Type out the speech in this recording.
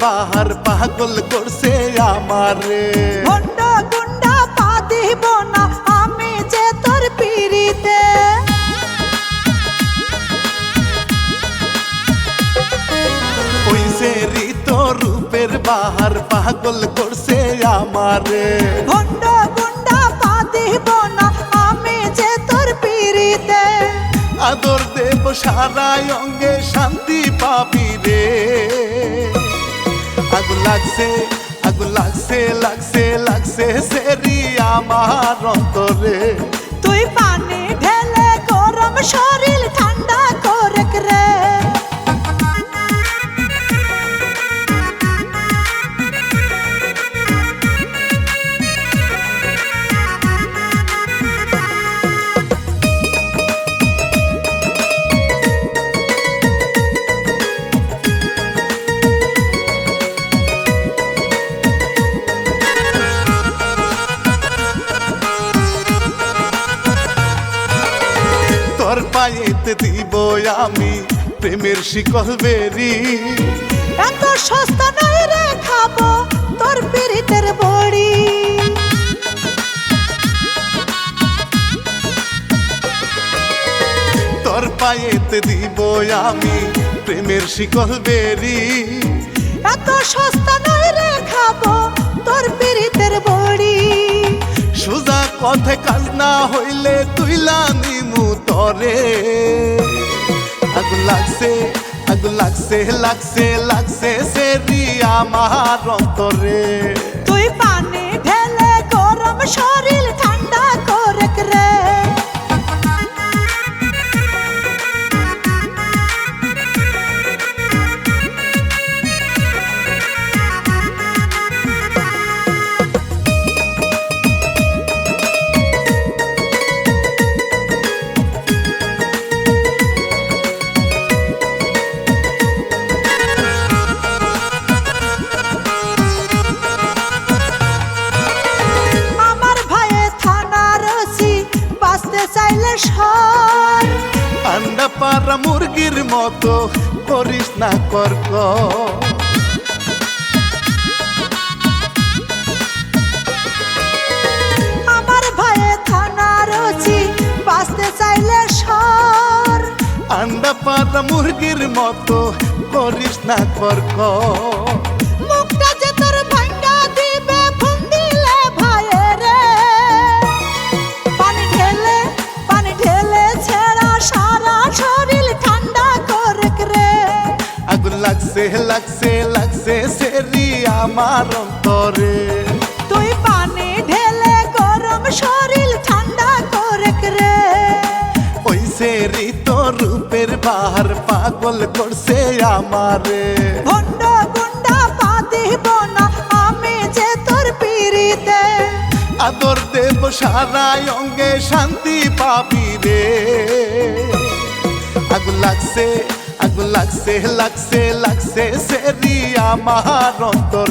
বাহার পাগল করছে আমারে। ভণ্ড গুন্ডা পা দিব না আমি যে তোর পিড়িতে। ওই যে ঋত রূপের বাহার পাগল করছে আমারে। ভণ্ড গুন্ডা পা দিব না আমি যে তোর পিড়িতে। আদর দেব সারা অঙ্গে শান্তি পাবি রে। আগুন লাগছে আগুন লাগছে লাগছে লাগছে সেরি আমার অন্তরে। তুই পানি ঢেলে গরম শরীর ঠান্ডা করে রে। তোর পায়েতে দিব আমি প্রেমের শিকল বেরি। এত সস্তা নয় রে খাবো তোর পিড়িতের বড়ি। তোর পায়েতে দিব আমি প্রেমের শিকল বেরি। এত সস্তা নয় রে খাবো তোর পিড়িতের বড়ি। সোজা কথা কাজ না হইলে তুইলা নিমু তরে। আগুন লাগছে আগুন লাগছে লাগছে লাগছে সেরি আমার অন্তরে। তুই পানি ঢেলে গরম শরীর ঠান্ডা করে রে। চাইলে সর আন্ডা পাড়া মুরগির মতো করিস না কর্ক। আমার ভাইয়ে থানার ওসি বাঁচতে চাইলে সর। আন্ডা পাড়া মুরগির মতো করিস না কর্ক। মুখটা যে তোর ভাঙ্গা দিবে ফোন দিলে ভাইয়ে রে। পানি ঢেলে ছেড়া সারা শরীর ঠান্ডা করে রে। আগুন লাগছে লাগছে লাগছে সেরি আমার অন্তরে। তুই পানি ঢেলে গরম শরীর ঠান্ডা করে রে। ওই সেরি তোর রূপের বাহার পাগল করছে আমারে। ভণ্ড গুন্ডা পা দিব না আমি যে তোর পিড়িতে। আদর দেব সারা অঙ্গে শান্তি পাবি রে। আগুন লাগছে আগুন লাগছে লাগছে লাগছে সেরি আমার অন্তরে।